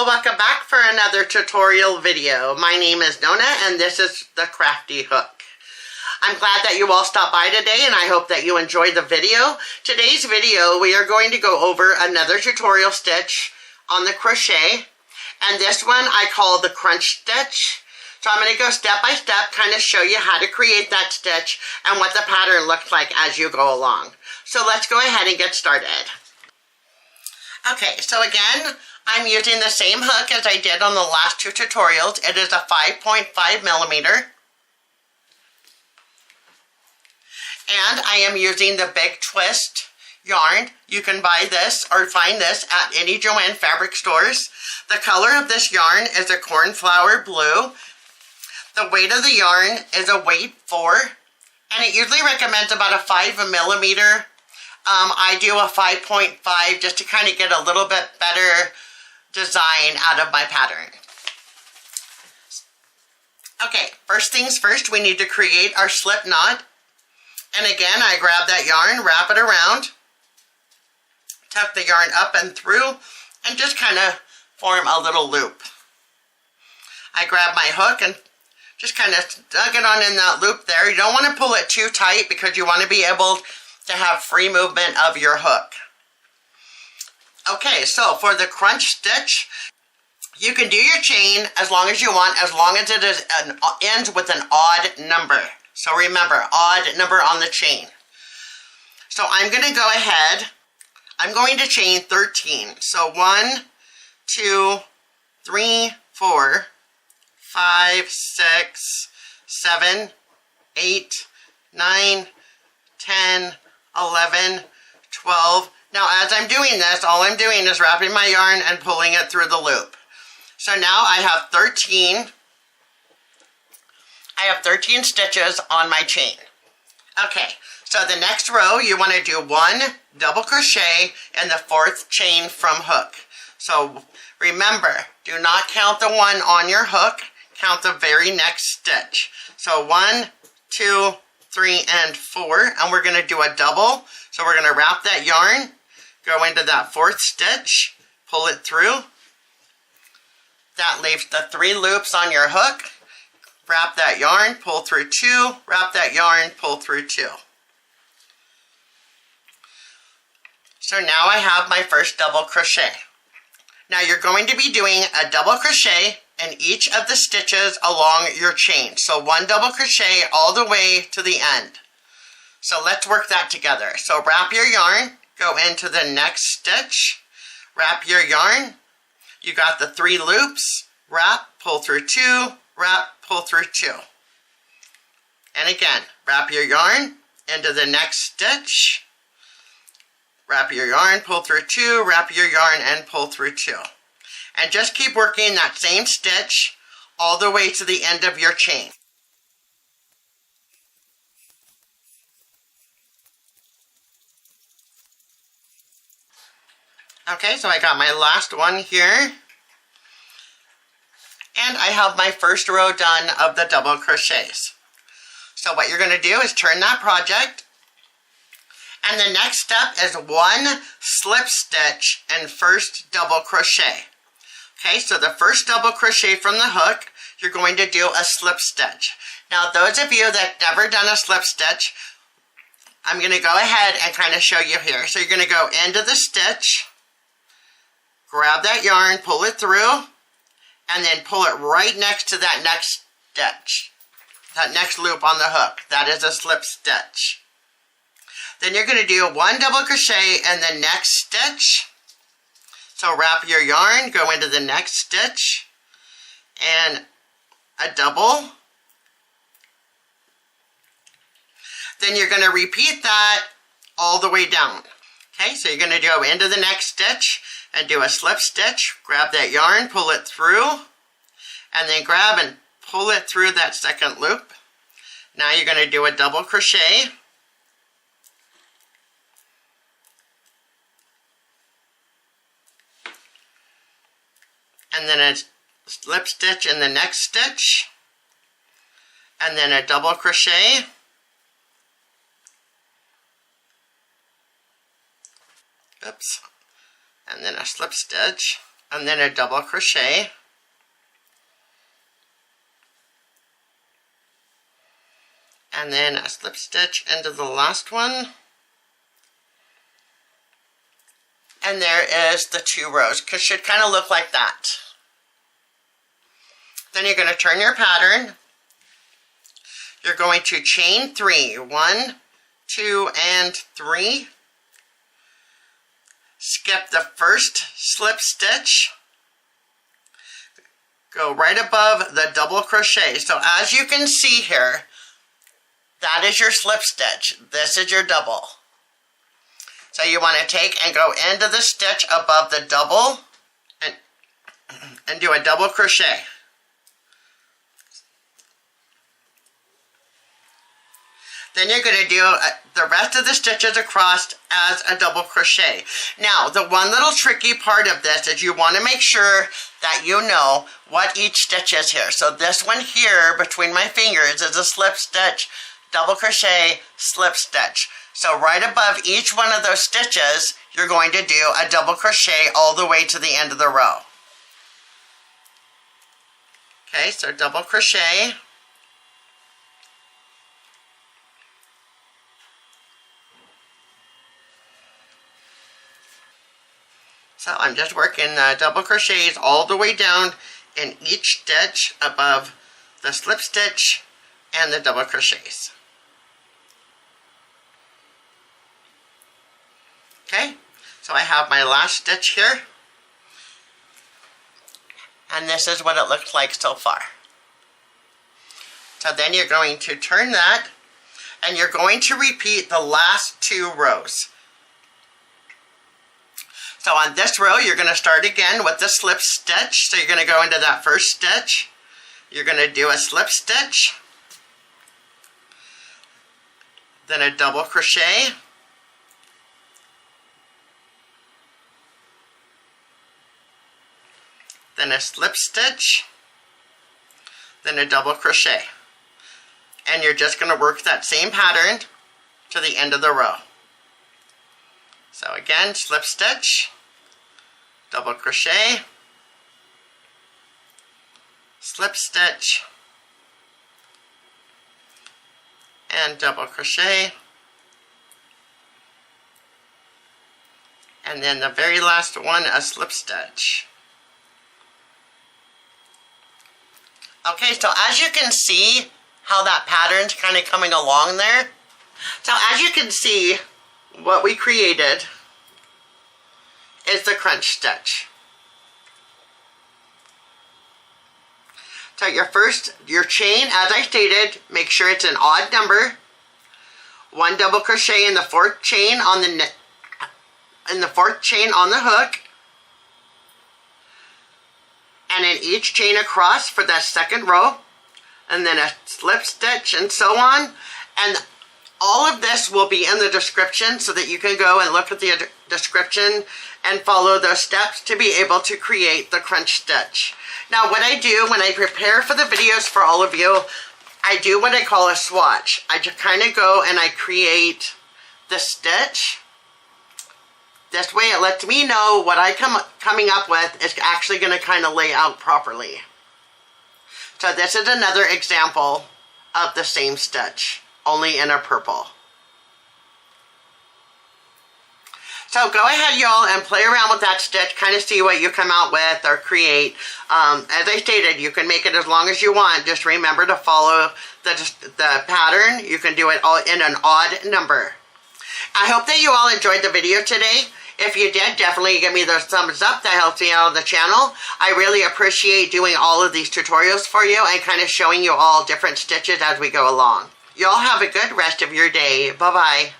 Hello, welcome back for another tutorial video. My name is Nona and this is the Crafty Hook. I'm glad that you all stopped by today and I hope that you enjoyed the video. Today's video we are going to go over another tutorial stitch on the crochet, and this one I call the crunch stitch. So I'm going to go step by step, kind of show you how to create that stitch and what the pattern looks like as you go along. So let's go ahead and get started. Okay, so again, I'm using the same hook as I did on the last two tutorials. It is a 5.5 millimeter. And I am using the Big Twist yarn. You can buy this or find this at any Joann fabric stores. The color of this yarn is a cornflower blue. The weight of the yarn is a weight 4, and it usually recommends about a 5 millimeter. I do a 5.5 just to kind of get a little bit better design out of my pattern. Okay, first things first, we need to create our slip knot. And again, I grab that yarn, wrap it around, tuck the yarn up and through, and just kind of form a little loop. I grab my hook and just kind of dug it on in that loop there. You don't want to pull it too tight because you want to be able to have free movement of your hook. Okay, so for the crunch stitch, you can do your chain as long as you want, as long as it is ends with an odd number. So remember, odd number on the chain. So I'm going to go ahead, I'm going to chain 13. So 1, 2, 3, 4, 5, 6, 7, 8, 9, 10, 11, 12. Now as I'm doing this, all I'm doing is wrapping my yarn and pulling it through the loop. So now I have 13 stitches on my chain. Okay, so the next row you want to do 1 double crochet in the 4th chain from hook. So remember, do not count the 1 on your hook, count the very next stitch. So 1, 2, 3, and 4, and we're going to do a double. So we're going to wrap that yarn, go into that 4th stitch, pull it through. That leaves the 3 loops on your hook. Wrap that yarn, pull through 2, wrap that yarn, pull through 2. So now I have my first double crochet. Now you're going to be doing a double crochet in each of the stitches along your chain. So 1 double crochet all the way to the end. So let's work that together. So wrap your yarn, go into the next stitch, wrap your yarn. You got the 3 loops, wrap, pull through 2, wrap, pull through 2. And again, wrap your yarn into the next stitch, wrap your yarn, pull through 2, wrap your yarn, and pull through 2. And just keep working that same stitch all the way to the end of your chain. Okay, so I got my last one here. And I have my first row done of the double crochets. So what you're going to do is turn that project. And the next step is 1 slip stitch and first double crochet. Okay, so the first double crochet from the hook, you're going to do a slip stitch. Now those of you that never done a slip stitch, I'm going to go ahead and kind of show you here. So you're going to go into the stitch, grab that yarn, pull it through, and then pull it right next to that next stitch, that next loop on the hook. That is a slip stitch. Then you're going to do 1 double crochet in the next stitch. So wrap your yarn, go into the next stitch, and a double. Then you're going to repeat that all the way down. Okay, so you're going to go into the next stitch and do a slip stitch, grab that yarn, pull it through, and then grab and pull it through that second loop. Now you're going to do a double crochet, and then a slip stitch in the next stitch, and then a double crochet, oops, and then a slip stitch, and then a double crochet, and then a slip stitch into the last one, and there is the 2 rows. It should kind of look like that. Then you're going to turn your pattern. You're going to chain 3, 1, 2, and 3. Skip the first slip stitch. Go right above the double crochet. So as you can see here, that is your slip stitch. This is your double. So you want to take and go into the stitch above the double and do a double crochet. Then you're going to do the rest of the stitches across as a double crochet. Now, the one little tricky part of this is you want to make sure that you know what each stitch is here. So this one here between my fingers is a slip stitch, double crochet, slip stitch. So right above each one of those stitches, you're going to do a double crochet all the way to the end of the row. Okay, so double crochet. So I'm just working double crochets all the way down in each stitch above the slip stitch and the double crochets. Okay, so I have my last stitch here, and this is what it looks like so far. So then you're going to turn that, and you're going to repeat the last 2 rows. So on this row, you're going to start again with the slip stitch. So you're going to go into that first stitch. You're going to do a slip stitch, then a double crochet, then a slip stitch, then a double crochet. And you're just going to work that same pattern to the end of the row. So again, slip stitch, double crochet, slip stitch, and double crochet, and then the very last one, a slip stitch. Okay, so as you can see how that pattern's kind of coming along there. So as you can see, what we created is the crunch stitch. So your chain, as I stated, make sure it's an odd number. 1 double crochet in the 4th chain on the hook, and in each chain across for that 2nd row, and then a slip stitch and so on. And all of this will be in the description so that you can go and look at the description and follow those steps to be able to create the crunch stitch. Now what I do when I prepare for the videos for all of you, I do what I call a swatch. I just kind of go and I create the stitch. This way it lets me know what I coming up with is actually going to kind of lay out properly. So this is another example of the same stitch, only in a purple. So go ahead, y'all, and play around with that stitch, kind of see what you come out with or create. As I stated, you can make it as long as you want. Just remember to follow the pattern. You can do it all in an odd number. I hope that you all enjoyed the video today. If you did, definitely give me the thumbs up. That helps me out on the channel. I really appreciate doing all of these tutorials for you and kind of showing you all different stitches as we go along. Y'all have a good rest of your day. Bye-bye.